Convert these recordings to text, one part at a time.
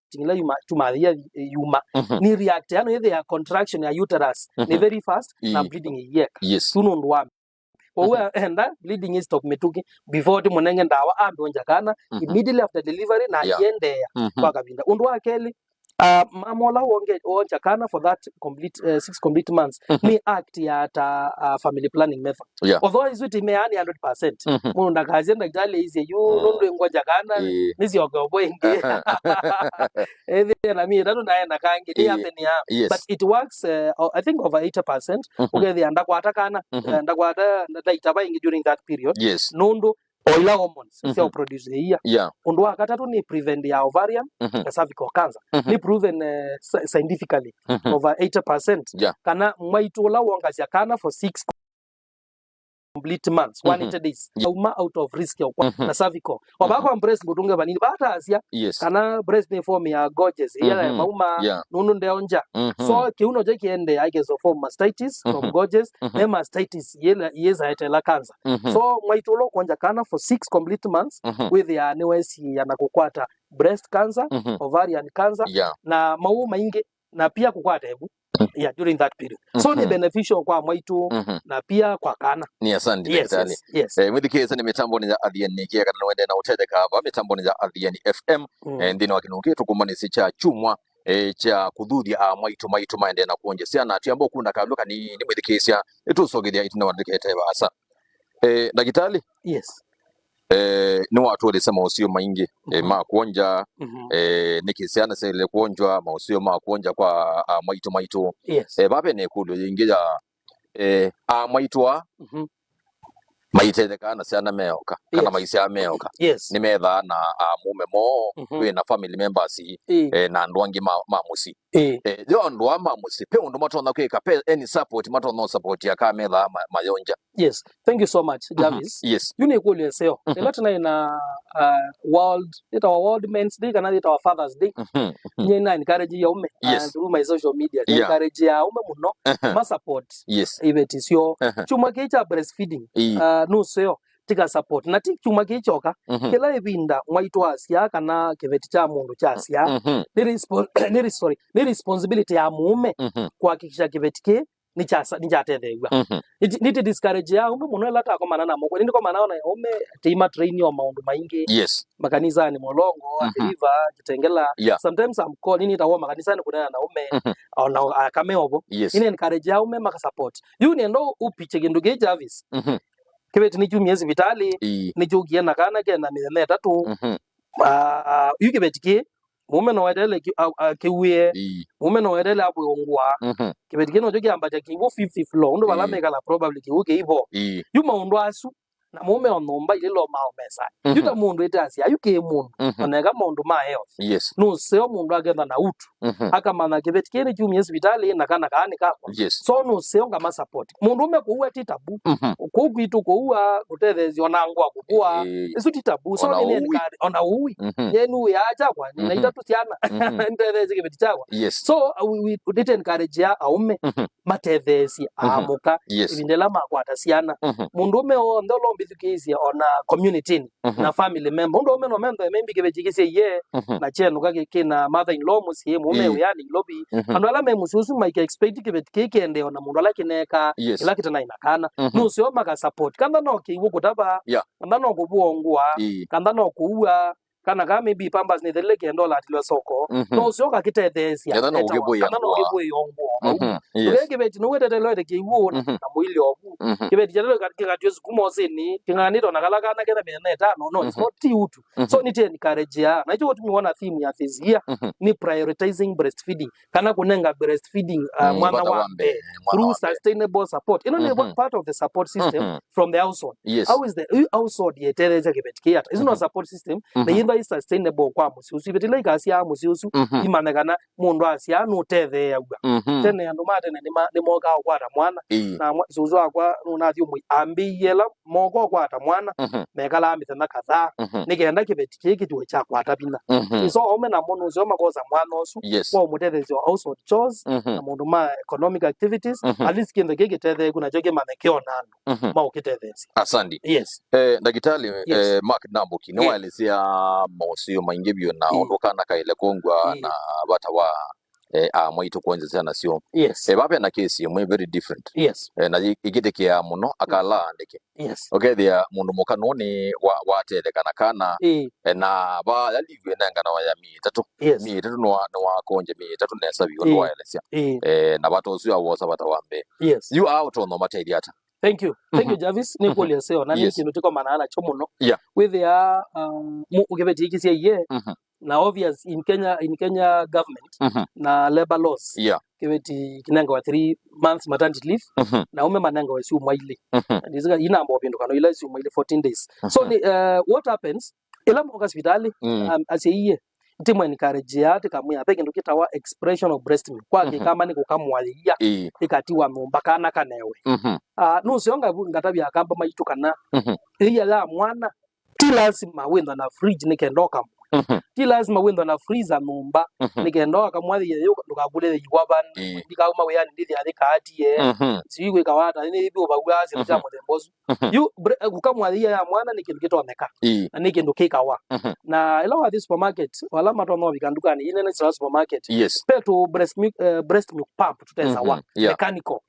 tingila yuma yuma ni react ano ya contraction ya uterus ni very fast na bleeding yeka tunondwa owe enda bleeding is stop metuki before the monenge ndawa ambonja kana immediately after delivery na yende kwa kabinda undwa akeli mamola wonja kana for that complete 6 complete months ni act ya ta family planning method although is it meani 100% mundu ndakaje ndakale izi you nondo ngoja kana nizi ogobo ingi na mimi ndano naenda kangi ni happen ya but it works I think over 80% ugethi ndakwata kana ndakwata ndaitaba ingi during that period nondo oila hormones sio produce here undwa katatu ni prevent ya ovarian na cervical cancer ni proven scientifically over 80% kana mwaitola wongasya kana for 6 complete months 180 days out of risk ya na cervical wabako breast budunge banini bata asia kana breast ni form ya gorgeous ya mauma nunu ndeonja so kiuno je kiende I guess of mastitis from gorgeous na mastitis yeza etela cancer so mwaitolo kwanja kana for 6 complete months with ya newesi yanakukwata breast cancer ovarian cancer na mauma inge na pia kukwata hebu during that period so ni beneficial kwa mwaitu na pia kwa kana ni asante daktari mwidikeza ni mitambo ni za ADN kia kana wende na utedeka hapa mitambo ni za ADN FM ndino wakinuke tukumanisi cha chumwa cha kudhudia mwaitu maende na kuonje siana tuyambo kuna kaluka ni mwidikeza itusogedia itina wadiketa basa daktari ni watu walisema usio maingi makuonja nikisiana sele kuonjwa mausio makuonja kwa mwaitu babe ne kudu ingia mwaitwa maitetheka na siana meoka kana maisia meoka ni metha na mume mo we na family members na ndwangi mamusi yo ndwa mamusi pe undu matona kweka pe any support matona support ya ka metha mayonja thank you so much Javis you ne kule seo elata na ina world men's day kana our fathers day nye na encourage ya ume through my social media encourage ya ume muno ma support ibetisyo chuma kecha breastfeeding no seo tika support na chuma kechoka kila ebinda mwaitu asia kana kiveti cha mundu cha asia ni responsibility ya mume kuhakikisha kiveti ke ni chatethewa niti discourage ya ume muno lata kwa manana moko ndiko manana ume team train yo maundu maingi makanisa ni molongo adriva kitengela sometimes I'm calling it awo makanisa ni kuna na ume ona kameobo ine encourage ya ume maka support you nendo upiche ginduge Javis kibeti ni miezi vitali ni jugia na kana kena miezi 3 you kibeti ke mume no wedele kiwie mume no wedele abwongwa kibeti kino jogi ambaja kiwo 50 flow ndo balameka la probably kiuke hivyo yuma ndo asu na mume onomba ile lo mao mesa yuta mundu etasi ayuke mundu anega mundu ma health no seo mundu agenda na utu akamana kibeti kene miezi vitali na kana kani kako so no seo ngama support mundu ume kuwa titabu kugwitu kuwa kutethezi onangwa kukua isu titabu so ni nkari ona uwi yenu yaja kwa na itatu tiana ntethezi kibeti chakwa so we did encourage ya aume matethezi amuka ibindela makwata siana mundu ume ondolo mbithukisi ona community na family member ndo ume no mendo membi kibechikisi ye na chenu kake kina mother in law musie mume yani lobby ando ala memususu maike expect kibeti keke ende ona mundu ala kineka ila kitana inakana no sio maka support kanda no kiwo kutaba kanda no kubuongwa kanda no kuua kana kama maybe pambas ni the kendo la tilwa soko no sio kakitethesia kanda no kiboi ongo urege beti no wete telo de kiwo na mwili obu kibeti telo katika tuwezi kumozini kinganito nakalakana kena 5 no it's not utu so ni encourage ya na hicho tumeona theme ya fizia ni prioritizing breastfeeding kana kunenga breastfeeding mwana wambe through sustainable support ni part of the support system from the household how is the household yeteleza kibeti kiata is no support system na is sustainable kwa musiusu ibetile ikasi ya musiusu imanegana mundu asia no tethe yaga tene andu matene ni moga kwata mwana na zuzu akwa nunathi umwe ambiyela mogo kwata mwana mekala ambitana kadhaa nikenda kibeti kiki tuwe cha kwata bina so ome na mono zo makoza mwana osu kwa mutethezi wa household chores na mundu ma economic activities at least kinde kiki tethe kuna joge manekeo nanu ma ukitethezi. Asandi. Yes. Ndagitali Mark Nambuki no alisia mausio maingebio na ondokana kaile kongwa na batawa mwaitu kwenze sana sio. Yes. Bape na kesi mwe very different. Yes. Na igiteke ya muno akala andeke. Yes. Okay, there mundu mukano ni watelekana kana na ba yalivwe nangana wa yami tatu. Mi tatu no wakonje mi tatu nesa biyo ndo waelesia. Na bato osu ya wosa batawambe. Yes. You out on no materi ata. Thank you. Thank you, Jarvis. Ni kweli yaseo na ni kintu tiko manana chomo no. With ya ukebeti ikisia ye. Na obvious in Kenya government na labor laws. Kibeti kinanga wa 3 months maternity leave na ume mananga wa siu mwaili. Ndizika ina ambo bindu kano ila siu mwaili 14 days. So what happens ila mwoka hospitali asiye timu encourage yate kamwe apeke ndo kitawa expression of breast milk kwa kama ni kukamwalia ikatiwa mumba kana kanewe nusionga ngatabya akamba maitu kana iya la mwana ti lazima wenda na fridge nikendoka ti lazima wenda na freezer numba nikendoka mwali yeyo ndukagule yiwabani ndikauma we yani ndithi athika ati siwe kawata ni bibo bagwazi mja mudembozu you kukamwalia ya mwana nikindukitoneka na nikindukikawa na ila wa supermarket wala matono bikandukani ine ne supermarket peto breast milk pump tuteza wa mechanical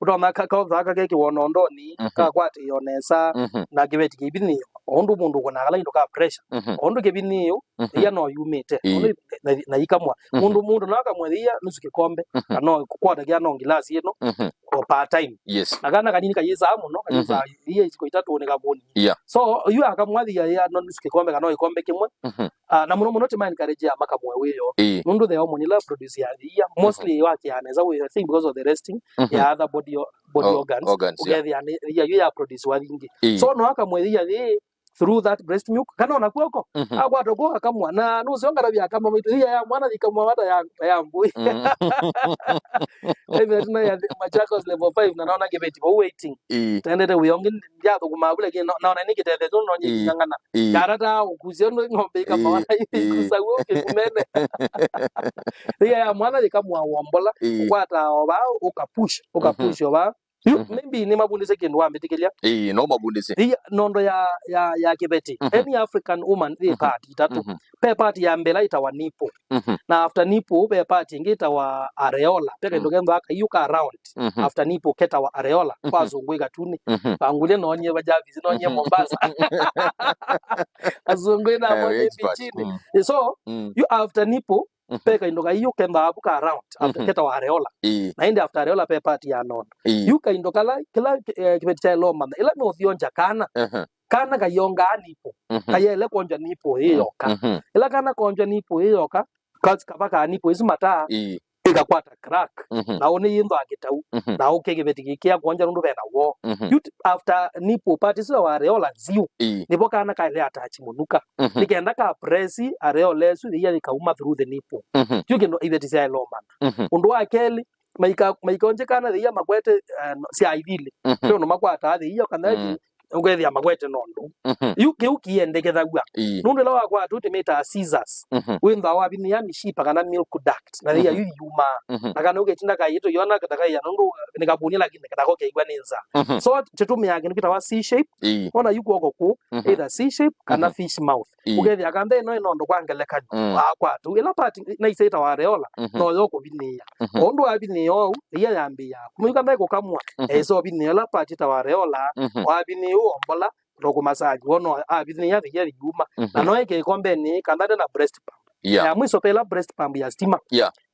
utona kakauza kake kiwonondo ni kakwati yonesa na kibeti kibini ondu mundu kona kala indoka pressure ondu kibini yo ya no yumete ondu na ikamwa mundu naka mwalia nusu kikombe no kwata kya no ngilasi yeno part time nakana kanini kayeza amuno kayeza iye iko itatu oneka boni so yu akamwalia ya no nusu kikombe kana ikombe kimwe na muno tema encourage makamwe weyo mundu the hormonal produce ya mostly waki anaweza we I think because of the resting ya other body organs ya produce walingi so no akamwelia through that breast milk kana nakuoko agwatoko akamwana nusionga rabia kama mitu ya mwana ikamwa wata ya mbui hivi tuna ya Machakos level 5 na naona gebeti for waiting tendete uyongi ndia kumabule kino naona nikitete zo nonye nyangana karata ukuziono ngombe kama wana kusawo kumene ya mwana ikamwa wambola kwata oba ukapush oba maybe ni mabundise kindu ambitikilia no mabundise nondo ya kibeti any African woman the party tatu pe party ya mbela itawa nipo na after nipo pe party ngita wa areola peka ndogendo akayuka around after nipo keta wa areola kwa zungwe gatuni bangule nonye bajavizi nonye Mombasa azungwe na moje bichini so you after nipo peka indoka hiyo kemba abuka around after keta wa areola na indi after areola pe party ya nondo yuka indoka la kila kibeti cha loma ila no thionja kana kayonga nipo kayele konja nipo yoka ila kana konja nipo yoka kazi kabaka nipo izimata ikakwata crack na one yindo akitau na ukekibeti kikia konja ndu bena wo after nipo party so wa areola ziu nipo kana kale attach munuka nikenda ka press areola su ya ikauma through the nipo yuke ndo ibeti cia loma undu akeli maikonje kana ya magwete si aidili ndio no makwata iyo kana ugethia magwete nondo yuki endekethagua nundu la wakwa tutimeta scissors wintha wa bini ya mishipa kana milk duct na ya yuma na kana ugetinda kayito yona kataka ya nundu nikabunia lakini katako keigwa ninza so chetumia yake nikitawa C shape ona yuko oko either C shape kana fish mouth ugethia kande no nondo kwangeleka akwa tu ila part na iseta wa areola no yoko binia ondo wa binia ya yambia kumuyuka ndako kamwa so binia la part ta wa areola wa binia ombola roko masaji wono bithi ya yuma na noeke kombe ni kandade na breast pump ya mwiso pela breast pump ya stima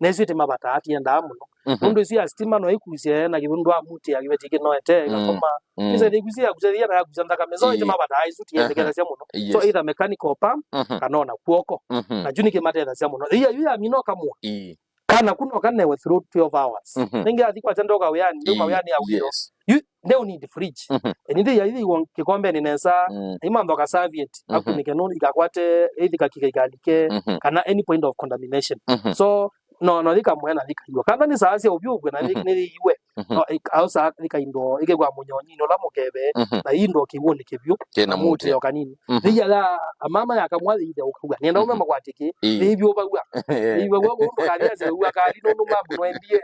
nezo tema batati enda muno ndo isi ya stima no ikuzie na kibundu amuti ya kibetike no ete kama ise de kuzie kuzeria na kuzanda kamezo tema batai suti yende kala sia muno so either mechanical pump kanona kuoko na juni ke matera sia muno ya mino kamwa kana kuno kana we through 12 hours ninge atikwa chandoka uyani ndio uyani ya uyo you don't need the fridge ndi ya hivi kikombe ninesa imando ka serviette akunike no ikakwate hivi kakike kana any point of contamination so no thika mwena thika iwa kana ni saa cia ubyugwe na ni iwe no au saa thika indo ikegwa munyonyi no la mukebe na indo kibuni kibyu kena muti yo kanini thia la mama yakamwathi ide ukuga nenda ume makwatiki ibyo bagwa ibyo bagwa kali ase uga kali no no mambo no endie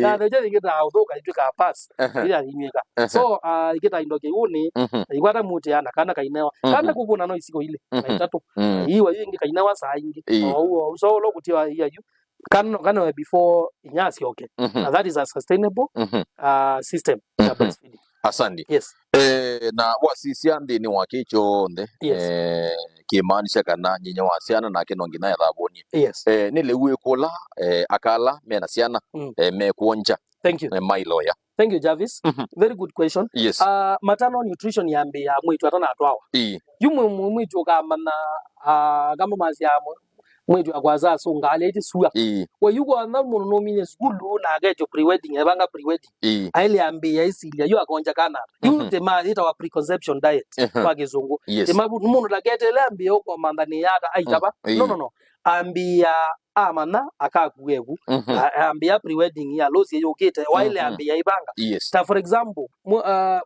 na ndio je ngita audoka ituka pass ila linyweka so ikita indo kibuni igwata muti ana kana kainewa kana kubuna no isiko ile itatu iwa yingi kainewa saa ingi so lo kutiwa iya yu kana before inyasi okay that is a sustainable system ya breastfeeding. Asante. Yes. Na wasisiandi ni wakicho nde kimaanisha kana nyinya wasiana na kinongi na yathaboni. Yes. Nile uwe kola akala mena siana me kuonja. Thank you. My lawyer. Thank you, Jarvis. Very good question. Yes. Maternal nutrition yambe ya mwitu atana atwawa. Yumu mwitu kama na kama mazi ya mwitu akwaza so ngale iti suya. Wa yuko anda muno nomine skulu na agejo pre-wedding ebanga pre-wedding. Aile yambe ya isilia yu akonja kana. Yu tema ita wa preconception diet kwa kizungu. Tema muno lagete ile ambe yoko mandani yaka aitaba. No. Ambia amana akakuegu ambia pre-wedding ya losi yokete wile ambia ibanga. Ta for example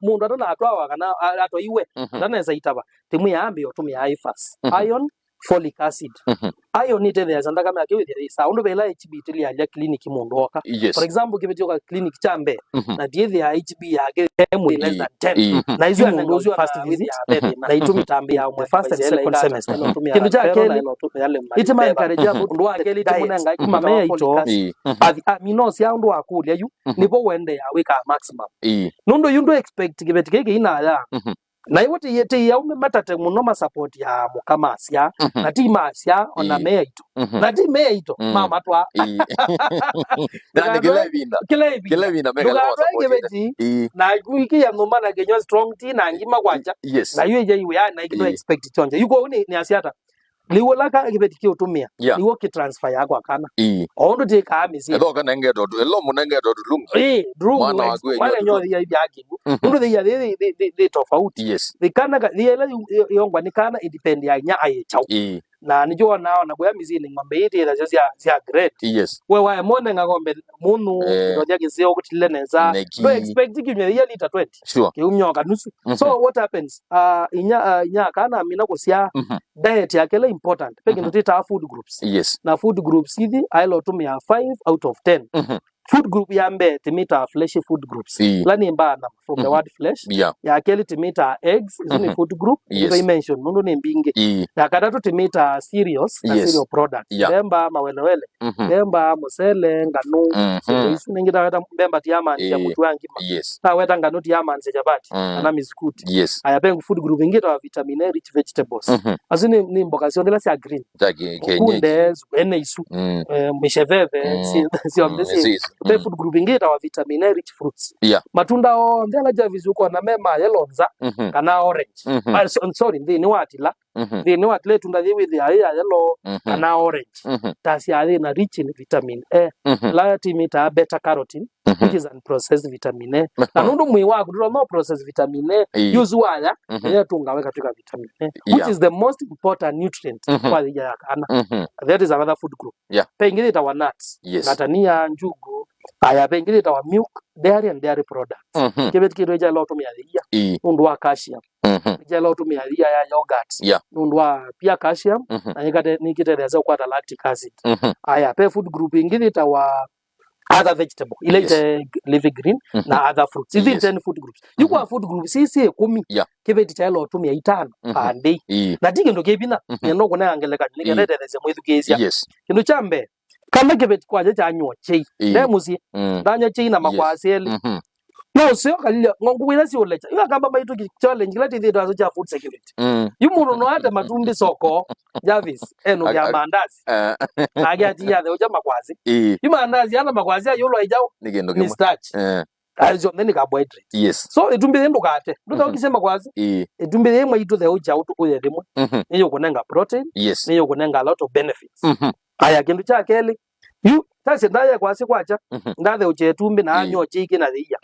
mundu atana atwawa kana ato iwe atana zaitaba temu ya ambe yotumia ifas iron folic acid iron ite there zanda kama akiwe there sound bela HB tili ya clinic mundu oka for example kibeti yoka clinic chambe na die ya HB ya emu less than 10 na hizo mundu zio first visit na itumi tambi ya first and second semester kindu cha kele ite ma encourage mundu wa kele ite munanga kimamea ito amino sia ndu akulia yu nipo wende ya weka maximum nundo yundo expect kibeti keke ina ya na iwote yete ya ume matate muno support ya mukamasya na timasya ona meito na ti meito mama twa na kilebina mega support na kuiki ya ngoma na genyo strong tea na ngima kwacha na yeye iwe ya na ikino expect chonje yuko ni asiata liwo laka kibetiki utumia liwo ki transfer yako akana ondo te ka misi edo kana ngedo elo munengedo drum mwana wagwe wale nyori ya ibyaki ndo ya de tofauti likana liela yongwa nikana independent ya nya aye chau na nijo naona boya mizini ngombe ite ya sia great we wa mone ngombe munu ndo yake sio kutile neza no expect kinye ya liter 20 ke umnyoka nusu so what happens inya kana mina kusia diet yake le important peke ndo tita food groups na food groups hivi ailo tumia 5 out of 10 food group yambe timita fleshy food groups lani mbana from the word flesh ya keli timita eggs is food group you mention ndo ni mbinge ya kadatu timita cereals na cereal products bemba mawelewele bemba mosele ngano so isu ningira hata bemba tiama ya mtu wangi ta weta ngano tiama nse jabati ana miskuti aya pengu food group ingita wa vitamin A rich vegetables azini ni mboga sio ndela si green kunde ene isu misheveve si ambesi the food group ingita wa vitamin A rich fruits matunda o ndela ja vizuko na mema yelonza kana orange sorry ndi ni watila ndi ni watile tunda the with the yellow kana orange tasi ali na rich in vitamin A la timita beta carotene which is unprocessed vitamin A na nundu mwi wako do no processed vitamin A use waya ya tungawe katika vitamin A which is the most important nutrient kwa ya kana that is another food group pengine ita wa nuts natania njugu aya pengine ita wa milk dairy and dairy products kibet kireja lo tumia ya nundu wa calcium ja lo tumia ya yogurt nundu wa pia calcium na nikiteleza kwa lactic acid aya pe food group ingine ita wa other vegetable ile leafy green na other fruits hizi 10 food groups yuko food groups sisi 10 kibeti cha lo tumia 5 ande na dige ndo kebina neno kuna angeleka nikeleze mwithu kesia kindu chambe kama kibeti kwa cha anywa chei demusi danya chei na makwaseli no sio kalile ngongwila si olecha iwa kamba baitu challenge lati ndio azo cha food security yumuno no hata matumbi soko Jarvis eno ya mandazi agati ya the makwazi imandazi yana makwazi yolo ijao ni starch azo ndeni carbohydrate so itumbi ndo kate ndo ukisema kwazi itumbi yemwe itu the uja utu uye demo niyo kunenga protein niyo kunenga a lot of benefits aya kindu cha kele yu tase ndaya kwasi kwacha ndathe uche tumbi na anyo chiki na thia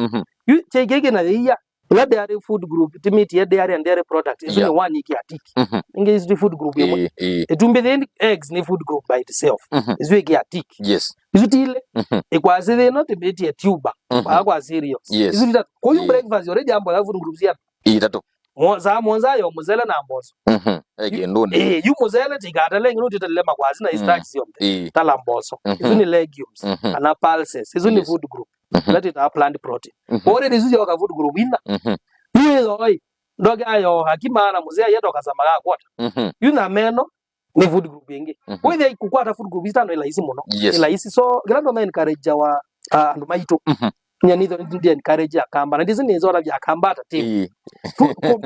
yu chiki na thia La dairy food group timiti ya dairy and dairy product is only one iki atiki. Inge is the food group yemo. Etumbe the eggs ni food group by itself. Is we iki atiki. Yes. Isutile. Ekwasi they not a tuber. Kwa serious. Isutile. Koyu breakfast already ambo ya food groups ya. Itato. Monza yo mozela na ambozo. Ndone. You mozela tigata lengi no titalema kwazi na istacks yombe. Talambozo. Isuni legumes. Ana pulses. Isuni food group. Let it plant protein. Already is your food group winner. You is oi. Doga ayo hakima na muzea yeto kasamaga kwata. You na meno ni food group yengi. Wewe kukwata food group itano ila isi muno. Ila isi so grando ma encourage wa ndumaito. Nyanizo ndi encourage akamba. Na dizini nzora bya akamba ata team.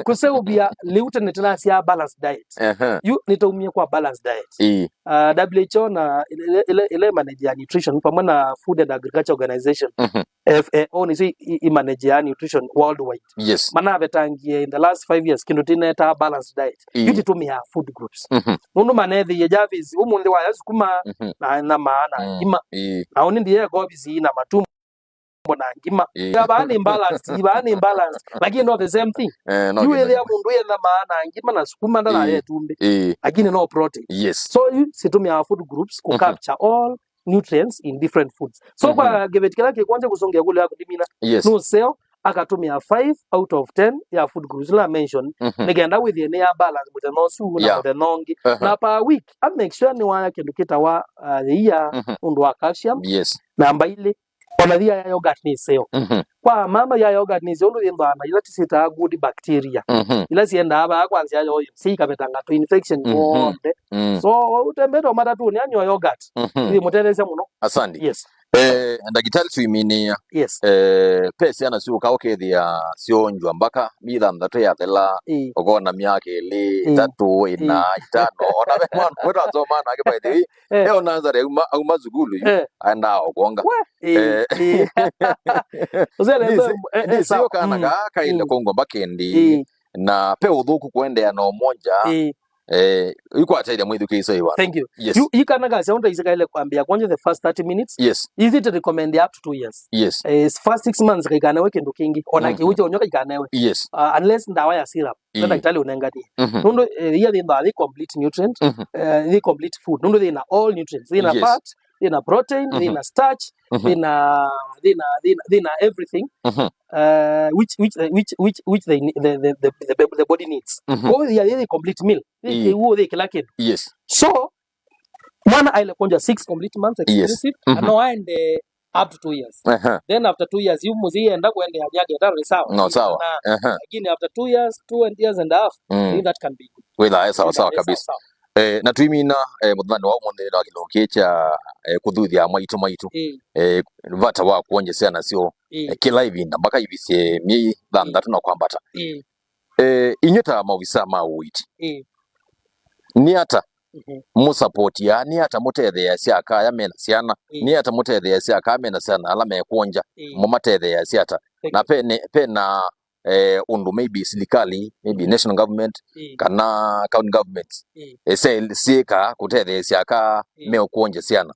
Kuseu bya lieutenant na sia balanced diet. You nitaumia kwa balanced diet. WHO na ile manage ya nutrition pamoja na Food and Agriculture Organization. FAO ni si manage ya nutrition worldwide. Yes. Mana vetangie in the last 5 years kindutineta balanced diet. You tumia food groups. Mundu manedhi ya javis umundi wa yazukuma na maana ima. Na unindi ya gobizi na matumbo na ngima. Yabani imbalance. Lakini not the same thing. You ile ya mundu ya na maana ngima na sukuma ndana ya tumbe. Lakini no protein. Yes. So you situmia food groups ku capture all nutrients in different foods. So kwa gebetikala ke kwanje kusongea kule yako dimina. No sell akatumia 5 out of 10 ya food groups la mention. Negenda with the near balance with the no su na the nongi. Na per week I make sure ni wa kendukita wa the year undu wa calcium. Yes. Namba ile ona dia ya yogurt ni sell. Kwa mama ya yogurt ni zolo yenda na ila tisita good bacteria. Ila sienda aba kwanza yo si kabetanga to infection bonde. So utembeto matatu ni anyo yogurt. Ni muteleze muno. Asante. Yes. Ndagitari tuiminia. Yes. Pesi ana siuka okethia sionjwa mbaka mitha mthatu ya thela ogona miaka ili tatu ina itano ona we mwana kweta zoma na ke by the way ona nzare uma zugulu yu anda ogonga ni sio kana ka ile kongo bakendi na pe udhuku kuendea no moja yuko ataida mwidhukiso iwa. Thank you. Yes. You kana ga sound isika ile kwambia kwanje the first 30 minutes. Yes. Easy to recommend up to 2 years. Yes. First 6 months kigana weke ndukingi ona kiucho onyoka kigana we. Yes. Unless ndawa ya syrup nda kitali unengani. Nundo really the complete nutrient the complete food. Nundo ina all nutrients. Ina fat, ina protein, ina starch, ina everything. Which the body needs. Oh, they are the complete meal. They kilake. Yes. So one I konja 6 complete months exclusive and no and up to 2 years. Then after 2 years you muzi enda kwende hajage taro sawa. No sawa. Again after 2 years, 2 years and a half, that can be good. Wela sawa kabisa. Na tuimina muthani wa umonde na kiloke cha kuthuthia maitu vata wa kuonje sana sio kila hivi na mpaka hivi sie mi thandatu na kwambata inyota mawisa ma witi ni ata mu support ya ni ata mutethe ya siaka ya mena siana ni ata mutethe ya siaka mena siana ala me kuonja mu matethe ya siata na pe na undu maybe serikali maybe national government kana county government sika kutethe siaka me kuonja siana.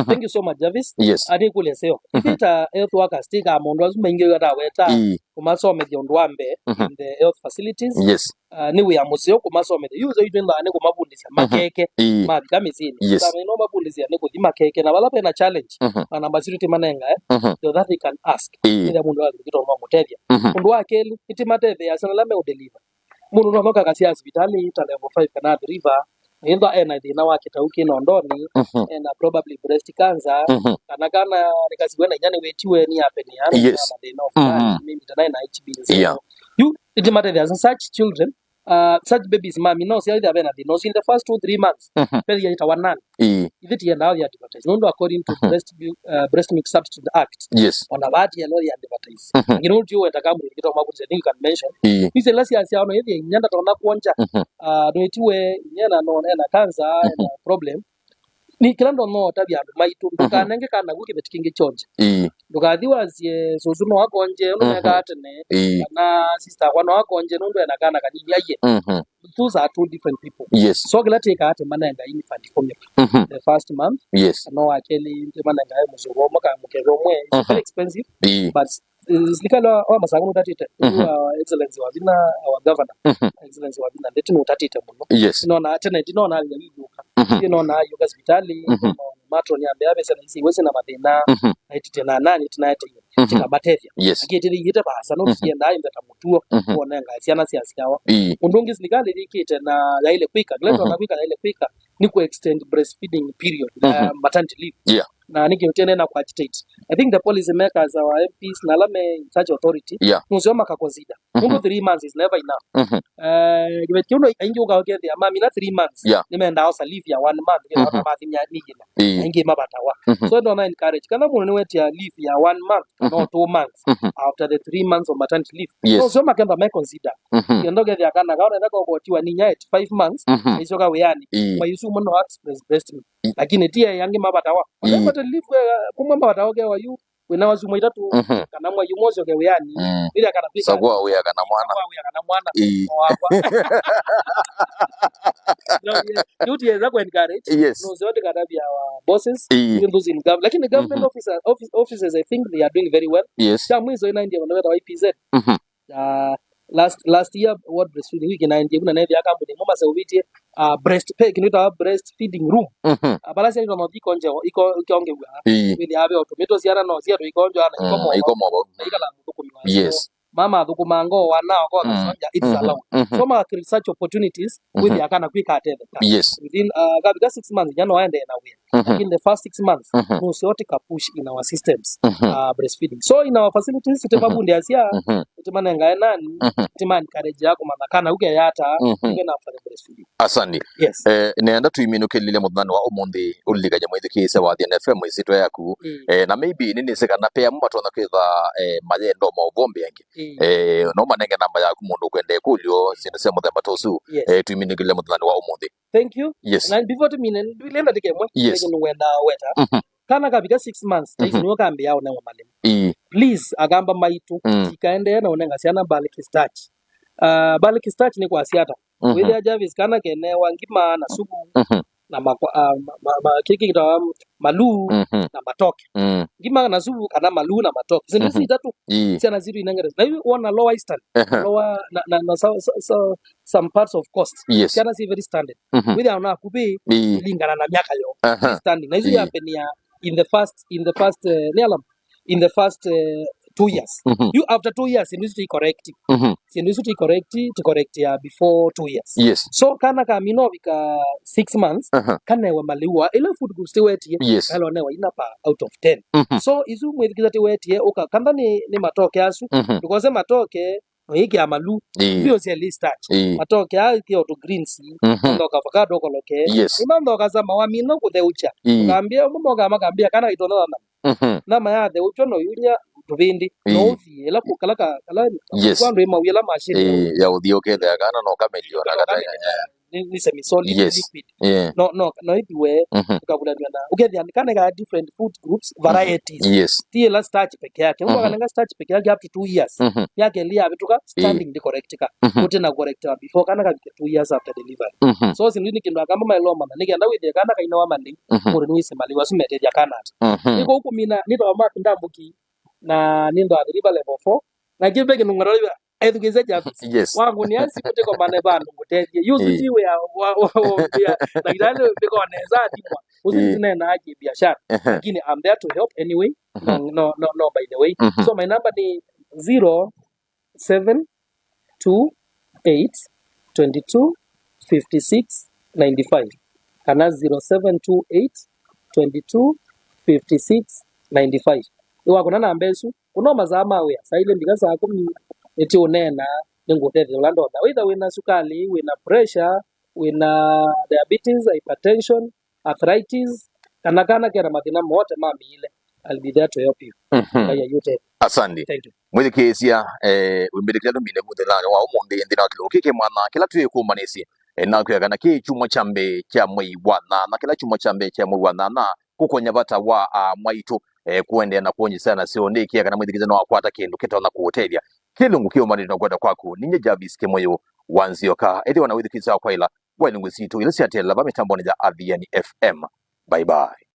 Thank you so much Jarvis. Yes. Ade kule seo ita health workers tika mondo azumengi yata weta kumasome byondwambe in the health facilities. Yes. Ni we amuseo kumasome the use yitenda ne kumabundisa makeke makamizini kama ino mabundisa ne kudima keke na wala pena challenge ana basiriti manenga so that they can ask ila mundu wake kitoma mutevya mundu wake itimateve asana lame udeliver mundu nonoka kasi hospitali ta level 5 kana river enda ena thina wake tauki nondoni and probably breast cancer kana nikasiwena nyane wetiwe ni happen yani kama they know mimi tena na HB you itimateve as such children such babies mami no si either bena no in the first 2-3 months peli ya itawanani iditi ya ndao ya advertise nondo according to breast milk substitute act ona bati ya lori advertise ngino ndio wetakamu kito mabuze ni can mention ise lasi asia ono yedi nyanda tona kuonja doitiwe nyana no na cancer na problem ni kilando no tabia maitu ndukanenge kana guke betikinge chonje ndukathiwa zie susuno wakonje uneka atene na sister wano wakonje nundu enakana kanini aye those are two different people. Yes. So gilateka ate manenga infant formula the first month yes no akeli manenga muzugo maka mukero mwe it's very expensive but Zikala wa masangu tatite excellence wa bina wa governor excellence wa bina ndeti no tatite muno no na tena ndino na ali yuka ndino na yuka hospitali matro ni ambe abesa nisi wese na madina aitite na nani tinayete tikabateria akitiri yite basa no sienda inda tamutuo kuona ngasiana siasiawa undungi zikale likite na ile kwika gleto na kwika ile kwika ni ku extend breastfeeding period maternity leave na niki utene na ku agitate. I think the policy makers, our MPs, na lame such authority, nusoma kakonsider. Mungu 3 months is never enough. Givet kiuno ingi uga ogende mami na 3 months. Nimeenda house leave ya 1 month. Gina wata mathi nya nigina. Ingi mabatawa. So don't encourage. Kana munu niweti ya leave ya 1 month, no 2 months. After the 3 months of maternity leave. So soma kemba me consider. Kiendo gede ya kana gaona nako gotiwa ninya 5 months. Isoka weani. Kwa yusu munu express breast milk. Lakini tia yangi mabatawa. Kwa leave kumamba wataoge wa yu wena wazumo itatu kana mwa yumozo ge weani bila kana pika sagwa we kana mwana duty is to encourage no zote kada bia our bosses even those in government lakini government officers I think they are doing very well mwizo ina ndia wanaenda wa IPZ last year what breastfeeding week ina ndia kuna na ya kampuni mama sa ubiti breast peg kinita breastfeeding room balasi ndo no dikonje iko onge ili habe automato siana no sia to ikonjo ana iko mo ikala mtukumiwa mama thukumango wanao kwa sonja it's allowed so ma research opportunities with yakana quick atende within kabika 6 months jano aende na we in the first 6 months no sote ka push in our systems breastfeeding so in our facilities temabundi asia temana ngae nani temani encourage yako manakana uke yata even after the breastfeeding asandi neanda tuiminuke lile mudhani wa omondi uliga jamwe thikise wa the FM isito yaku na maybe nini sekana pea mbato na kwitha mayendo mauvombe yangi no manenge namba yaku mundu kwende kulyo sinese muthemba tosu tuiminuke lile mudhani wa omondi. Thank you. And before to mine lenda dikemwe wenda weta kana kabika 6 months taisiniwa kambi yao na malemu please agamba maitu ikaende na unenga siana baliki starch baliki starch ni kwa siata wili ajavis kana kene wangima na sugu na kiki kita malu na matoke ngima na sugu kana malu na matoke zinisi tatu siana ziru inangere na you want a lower eastern lower na some parts of coast siana si very standard wili ana kubi lingana na miaka yo standing na hizo yapenia in the first 2 years you after 2 years you need to correct before 2 years so kana kamino vika 6 months kana wa maliwa ile food group stay wet hello newa inapa out of 10 so izu mwedikiza te wet oka kanda ni matoke asu because matoke hiki amalu bio si starch matoke hiki auto greens ndo avocado koloke imando kazama wa mino kudeucha ngambia mumoga magambia kana itona na maya de ucho no yunya tubindi no fi ela kukalaka kala kwando ema wila machine ya udio kede kana no kamelio na kata ni semi solid liquid no ipiwe tukabula na ukedi kana ga different food groups varieties tie la starch peke yake mtu kananga starch peke yake up to 2 years yake lia bituka standing the correct ka kote na correct before kana ka 2 years after delivery so sinini kindu kama my loma nigenda with kana kaina wa mandi muri ni semali wasumete ya kana niko huko mina nito mark ndambuki na nindo adriba level 4 na kibeke nungaro edukize jabis wangu ni asi kuteko mane bandu muteje yuzu jiwe ya na ilale beko aneza dimwa usitine na aje biashara lakini I'm there to help anyway no by the way so my number ni 0728225695 kana 0728225695 iwa kuna namba esu unoma za mawe saile ndikasa 10 eti unena ningotete ulando da whether wina sukali wina pressure wina diabetes hypertension arthritis kana kera madina mote mami ile I'll be there to help you kaya yote asante thank you mwili kesia wimbirikira mbine mudela wa umonde ndina kike mwana kila tuye ku manesi na kuyagana ki chumwa chambe cha mwei wana na kila chumwa chambe cha mwei wana na kukonya bata wa mwaitu kuende na kuonyi sana sio ndiki kana mwidikizana wa kwata kindu kitona ku hotelia kilungu kio mali tunakwenda kwako ninye Jabis Kemoyo wanzioka edi wanawidhikiza kwa ila wali ngwisitu ile siatela ba mitambo ni ya ADN FM bye bye.